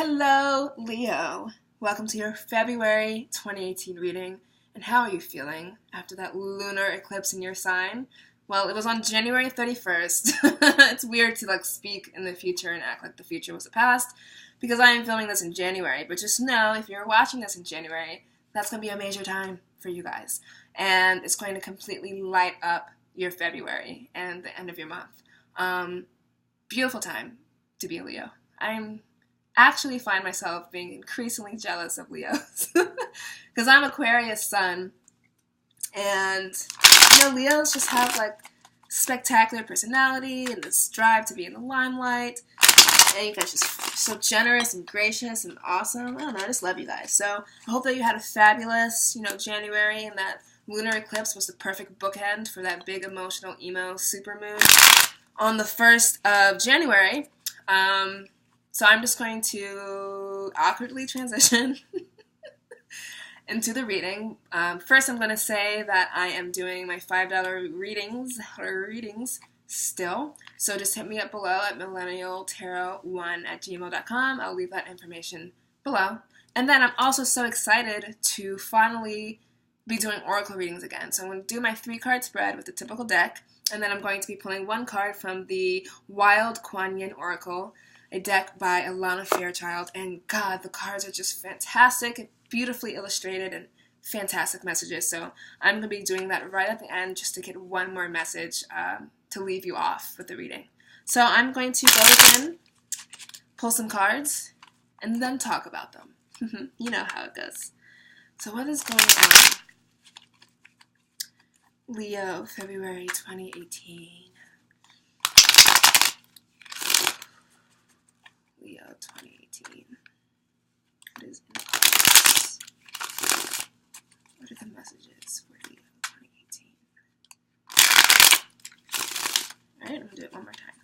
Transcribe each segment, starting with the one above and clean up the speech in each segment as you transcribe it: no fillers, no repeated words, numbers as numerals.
Hello, Leo. Welcome to your February 2018 reading. And how are you feeling after that lunar eclipse in your sign? Well, it was on January 31st. It's weird to speak in the future and act like the future was the past because I am filming this in January. But just know, if you're watching this in January, that's going to be a major time for you guys. And it's going to completely light up your February and the end of your month. Beautiful time to be a Leo. I'm actually find myself being increasingly jealous of Leos because I'm Aquarius sun, and Leos just have spectacular personality and this drive to be in the limelight, and you guys just so generous and gracious and awesome. I don't know, I just love you guys. So I hope that you had a fabulous January, and that lunar eclipse was the perfect bookend for that big emotional emo supermoon on the 1st of January. So I'm just going to awkwardly transition into the reading. First, I'm going to say that I am doing my $5 readings still. So just hit me up below at millennialtarot1@gmail.com. I'll leave that information below. And then I'm also so excited to finally be doing oracle readings again. So I'm going to do my 3-card spread with the typical deck, and then I'm going to be pulling one card from the Wild Kuan Yin Oracle, a deck by Alana Fairchild, and God, the cards are just fantastic, beautifully illustrated, and fantastic messages. So I'm going to be doing that right at the end just to get one more message to leave you off with the reading. So I'm going to go within, pull some cards, and then talk about them. You know how it goes. So what is going on? Leo, February 2018. Leo 2018. What is in cards? What are the messages for Leo 2018? Alright, I'm going to do it one more time.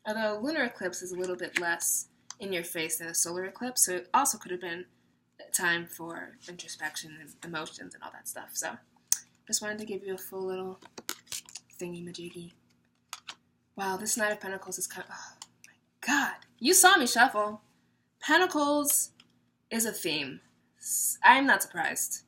Although lunar eclipse is a little bit less in your face than a solar eclipse, so it also could have been time for introspection and emotions and all that stuff. So just wanted to give you a full little thingy-majiggy. Wow, this Knight of Pentacles is kind of... Oh my God. You saw me shuffle. Pentacles is a theme. I'm not surprised.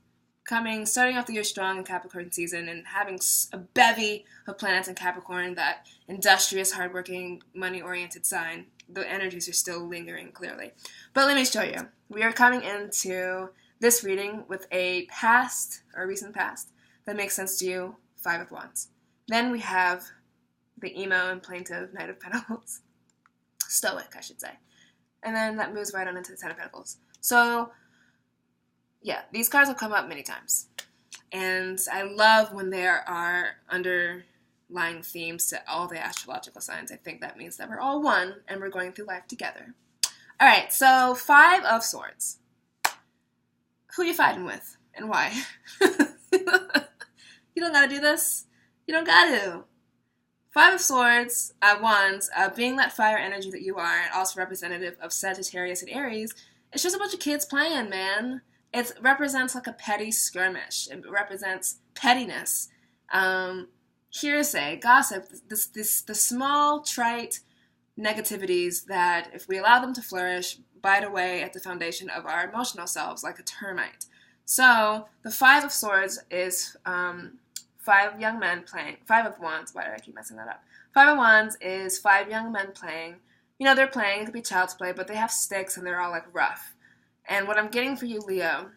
Starting off the year strong in Capricorn season and having a bevy of planets in Capricorn, that industrious, hardworking, money-oriented sign, the energies are still lingering clearly. But let me show you. We are coming into this reading with a past, or recent past, that makes sense to you, 5 of Wands. Then we have the emo and plaintive Knight of Pentacles. Stoic, I should say. And then that moves right on into the 10 of Pentacles. So, yeah, these cards will come up many times. And I love when there are underlying themes to all the astrological signs. I think that means that we're all one and we're going through life together. Alright, so 5 of Swords. Who are you fighting with and why? You don't gotta do this. You don't gotta. 5 of Swords, Wands, being that fire energy that you are, and also representative of Sagittarius and Aries, it's just a bunch of kids playing, man. It represents like a petty skirmish. It represents pettiness, hearsay, gossip, the small, trite negativities that, if we allow them to flourish, bite away at the foundation of our emotional selves like a termite. So the 5 of Swords is 5 young men playing. 5 of Wands. Why did I keep messing that up? 5 of Wands is 5 young men playing. They're playing. It could be child's play, but they have sticks and they're all rough. And what I'm getting for you, Leo,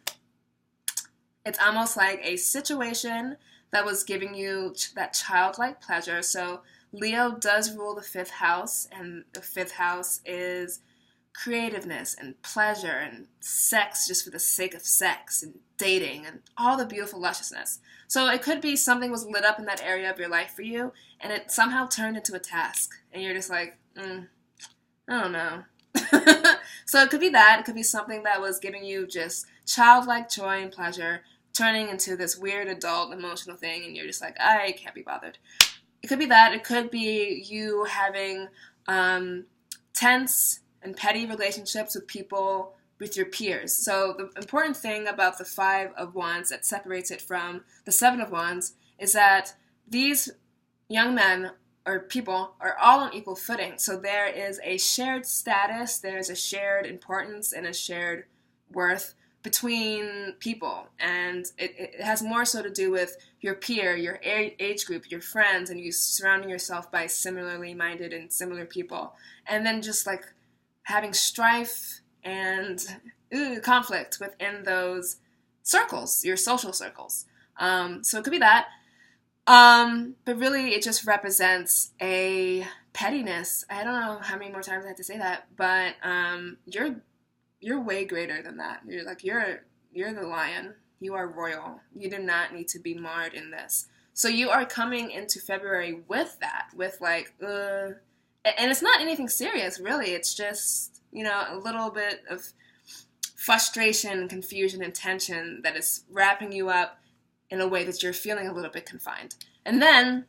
it's almost like a situation that was giving you that childlike pleasure. So Leo does rule the 5th house, and the 5th house is creativeness and pleasure and sex just for the sake of sex and dating and all the beautiful lusciousness. So it could be something was lit up in that area of your life for you, and it somehow turned into a task. And you're just like, I don't know. So it could be that. It could be something that was giving you just childlike joy and pleasure, turning into this weird adult emotional thing, and you're just like, I can't be bothered. It could be that. It could be you having tense and petty relationships with people with your peers. So the important thing about the Five of Wands that separates it from the Seven of Wands is that these young men or people are all on equal footing. So there is a shared status, there's a shared importance, and a shared worth between people. And it has more so to do with your peer, your age group, your friends, and you surrounding yourself by similarly minded and similar people. And then just like having strife and conflict within those circles, your social circles. So it could be that. But really it just represents a pettiness. I don't know how many more times I have to say that, but you're way greater than that. You're the lion. You are royal. You do not need to be marred in this. So you are coming into February with that, with like, and it's not anything serious, really. It's just, a little bit of frustration, confusion, and tension that is wrapping you up in a way that you're feeling a little bit confined. And then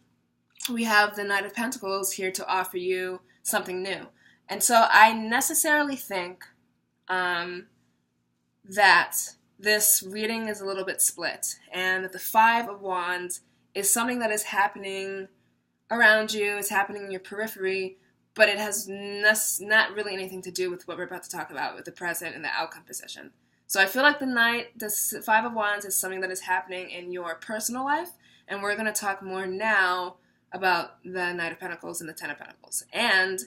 we have the Knight of Pentacles here to offer you something new. And so I necessarily think that this reading is a little bit split, and that the Five of Wands is something that is happening around you, it's happening in your periphery, but it has not really anything to do with what we're about to talk about with the present and the outcome position. So I feel like the Five of Wands is something that is happening in your personal life, and we're going to talk more now about the Knight of Pentacles and the Ten of Pentacles. And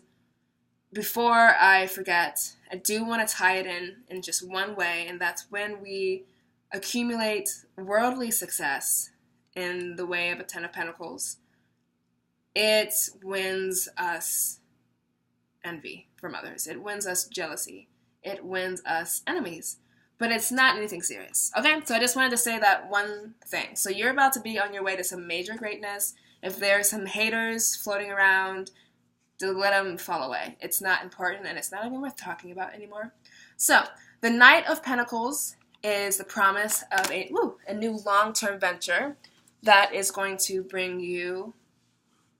before I forget, I do want to tie it in just one way, and that's when we accumulate worldly success in the way of a Ten of Pentacles, it wins us envy from others. It wins us jealousy. It wins us enemies. But it's not anything serious. Okay? So I just wanted to say that one thing. So you're about to be on your way to some major greatness. If there's some haters floating around, to let them fall away. It's not important, and it's not even worth talking about anymore. So the Knight of Pentacles is the promise of a new long-term venture that is going to bring you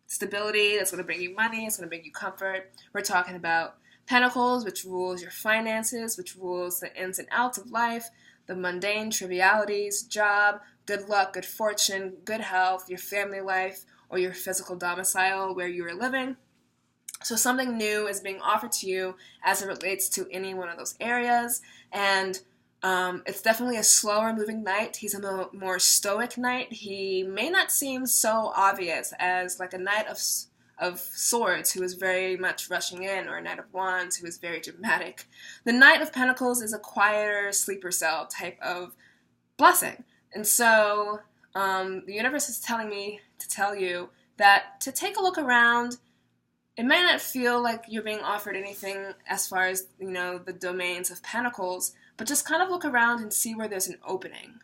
stability, that's going to bring you money, it's going to bring you comfort. We're talking about Pentacles, which rules your finances, which rules the ins and outs of life, the mundane trivialities, job, good luck, good fortune, good health, your family life, or your physical domicile where you are living. So something new is being offered to you as it relates to any one of those areas, and it's definitely a slower moving knight. He's a more stoic knight. He may not seem so obvious as like a Knight of Swords who is very much rushing in, or a Knight of Wands who is very dramatic. The Knight of Pentacles is a quieter sleeper cell type of blessing. And so the universe is telling me to tell you that to take a look around. It may not feel like you're being offered anything as far as, the domains of Pentacles, but just kind of look around and see where there's an opening.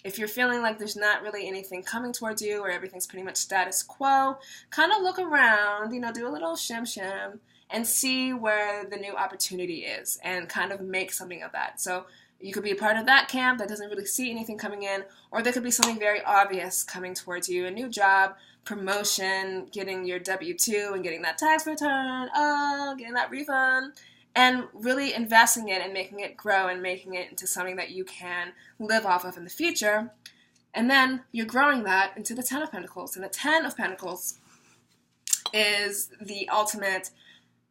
If you're feeling like there's not really anything coming towards you, or everything's pretty much status quo, kind of look around, do a little shim and see where the new opportunity is and kind of make something of that. So you could be a part of that camp that doesn't really see anything coming in, or there could be something very obvious coming towards you, a new job, promotion, getting your W-2 and getting that tax return, getting that refund, and really investing it and making it grow and making it into something that you can live off of in the future. And then you're growing that into the Ten of Pentacles. And the Ten of Pentacles is the ultimate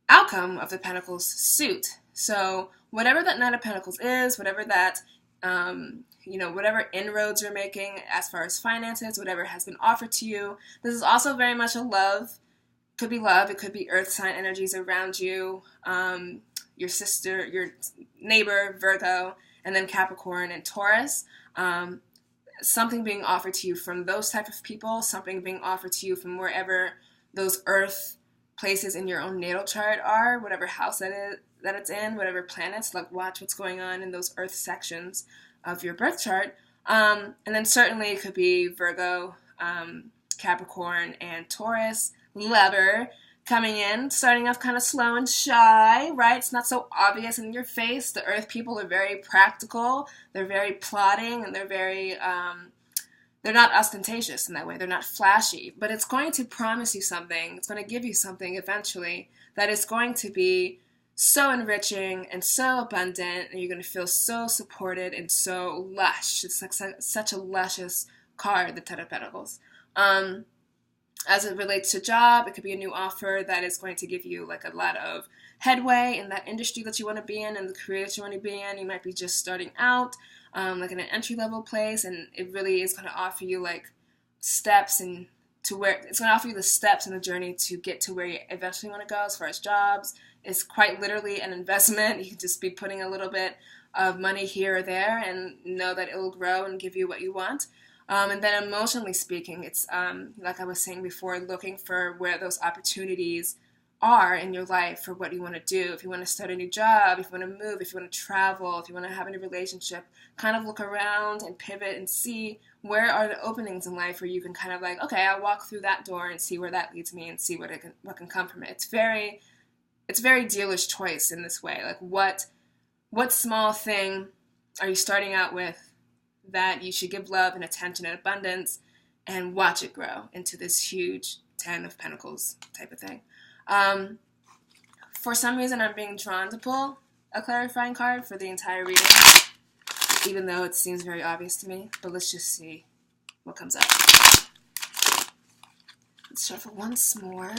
outcome of the Pentacles suit. So whatever that Knight of Pentacles is, whatever that, whatever inroads you're making as far as finances, whatever has been offered to you, this is also very much a love. It could be love, it could be earth sign energies around you, your sister, your neighbor, Virgo, and then Capricorn and Taurus. Something being offered to you from those type of people, something being offered to you from wherever those earth places in your own natal chart are, whatever house that it's in, whatever planets, like watch what's going on in those earth sections of your birth chart. And then certainly it could be Virgo, Capricorn, and Taurus, lover, coming in, starting off kind of slow and shy, right? It's not so obvious in your face. The earth people are very practical, they're very plotting, and they're very, they're not ostentatious in that way, they're not flashy, but it's going to promise you something, it's going to give you something eventually that is going to be so enriching and so abundant, and you're going to feel so supported and so lush. It's like such a luscious card, the Ten of Pentacles. As it relates to job, it could be a new offer that is going to give you like a lot of headway in that industry that you want to be in and the career that you want to be in. You might be just starting out, like in an entry-level place, and it really is going to offer you like steps and to where it's going to offer you the steps in the journey to get to where you eventually want to go. As far as jobs, it's quite literally an investment. You can just be putting a little bit of money here or there and know that it will grow and give you what you want. And then emotionally speaking, it's like I was saying before, looking for where those opportunities are in your life for what you want to do. If you want to start a new job, if you want to move, if you want to travel, if you want to have a new relationship, kind of look around and pivot and see where are the openings in life where you can kind of like, okay, I'll walk through that door and see where that leads me and see what can come from it. It's very dealer's choice in this way. Like what small thing are you starting out with that you should give love and attention and abundance and watch it grow into this huge 10 of Pentacles type of thing. For some reason, I'm being drawn to pull a clarifying card for the entire reading, even though it seems very obvious to me. But let's just see what comes up. Let's shuffle once more.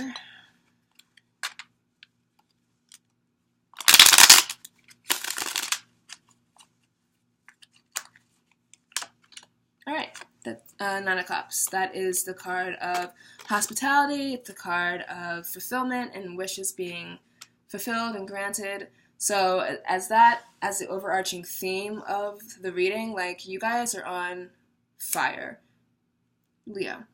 All right, that's Nine of Cups. That is the card of hospitality. It's the card of fulfillment and wishes being fulfilled and granted. So as the overarching theme of the reading, like you guys are on fire, Leo.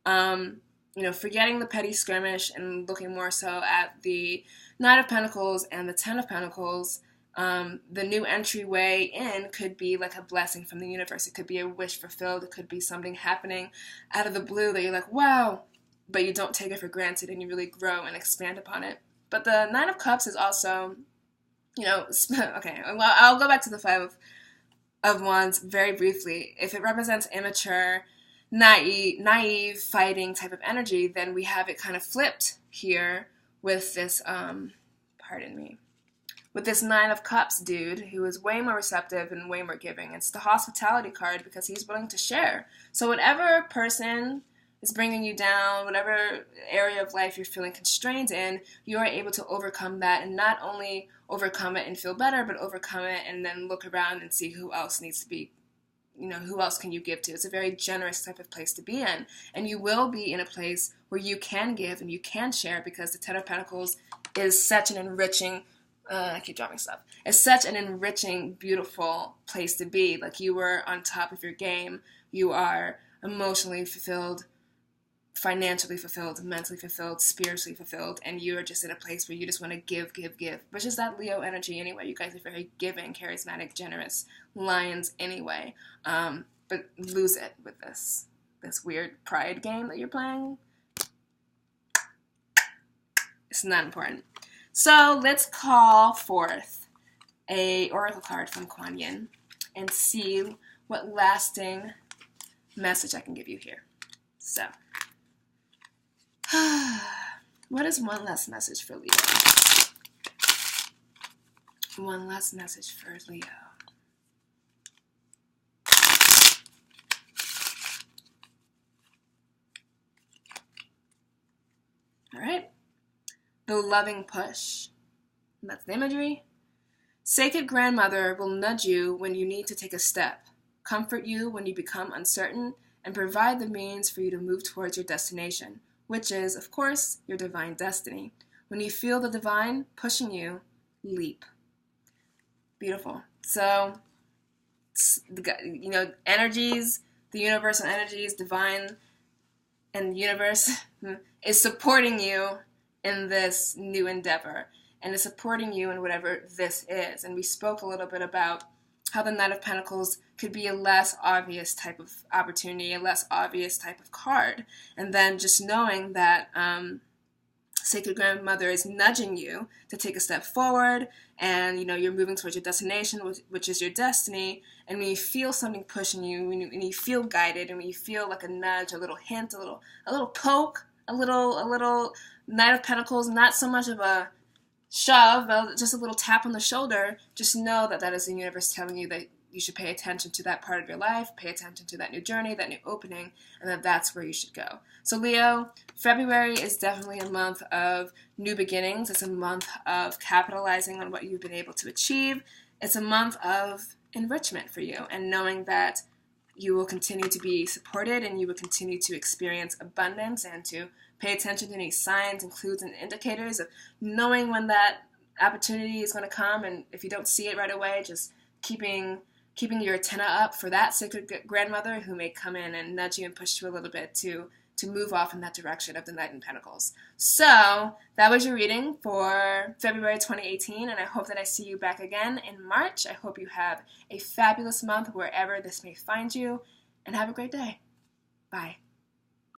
Forgetting the petty skirmish and looking more so at the Nine of Pentacles and the Ten of Pentacles. The new entryway in could be like a blessing from the universe. It could be a wish fulfilled. It could be something happening out of the blue that you're like, wow, but you don't take it for granted and you really grow and expand upon it. But the Nine of Cups is also, okay, well, I'll go back to the Five of Wands very briefly. If it represents immature, naive fighting type of energy, then we have it kind of flipped here with this, with this Nine of Cups dude who is way more receptive and way more giving. It's the hospitality card because he's willing to share. So whatever person is bringing you down, whatever area of life you're feeling constrained in, you are able to overcome that and not only overcome it and feel better, but overcome it and then look around and see who else needs to be, who else can you give to. It's a very generous type of place to be in. And you will be in a place where you can give and you can share because the Ten of Pentacles is such an enriching I keep dropping stuff. It's such an enriching, beautiful place to be. Like you were on top of your game. You are emotionally fulfilled, financially fulfilled, mentally fulfilled, spiritually fulfilled, and you are just in a place where you just want to give, which is that Leo energy anyway. You guys are very giving, charismatic, generous lions anyway. But lose it with this weird pride game that you're playing. It's not important. So let's call forth a oracle card from Kuan Yin and see what lasting message I can give you here. So, what is one last message for Leo? One last message for Leo. All right. The loving push. And that's the imagery. Sacred grandmother will nudge you when you need to take a step, comfort you when you become uncertain, and provide the means for you to move towards your destination, which is, of course, your divine destiny. When you feel the divine pushing you, leap. Beautiful. So, energies, the universal energies, divine and universe is supporting you in this new endeavor and is supporting you in whatever this is. And we spoke a little bit about how the Knight of Pentacles could be a less obvious type of opportunity, a less obvious type of card. And then just knowing that Sacred Grandmother is nudging you to take a step forward and, you're moving towards your destination, which is your destiny. And when you feel something pushing you, when you feel guided, and when you feel like a nudge, a little hint, a little poke, a little Knight of Pentacles, not so much of a shove, just a little tap on the shoulder, just know that that is the universe telling you that you should pay attention to that part of your life, pay attention to that new journey, that new opening, and that that's where you should go. So Leo, February is definitely a month of new beginnings. It's a month of capitalizing on what you've been able to achieve. It's a month of enrichment for you, and knowing that you will continue to be supported and you will continue to experience abundance, and to pay attention to any signs and clues and indicators of knowing when that opportunity is going to come. And if you don't see it right away, just keeping your antenna up for that sacred grandmother who may come in and nudge you and push you a little bit to move off in that direction of the Knight in Pentacles. So that was your reading for February 2018, and I hope that I see you back again in March. I hope you have a fabulous month wherever this may find you, and have a great day. Bye.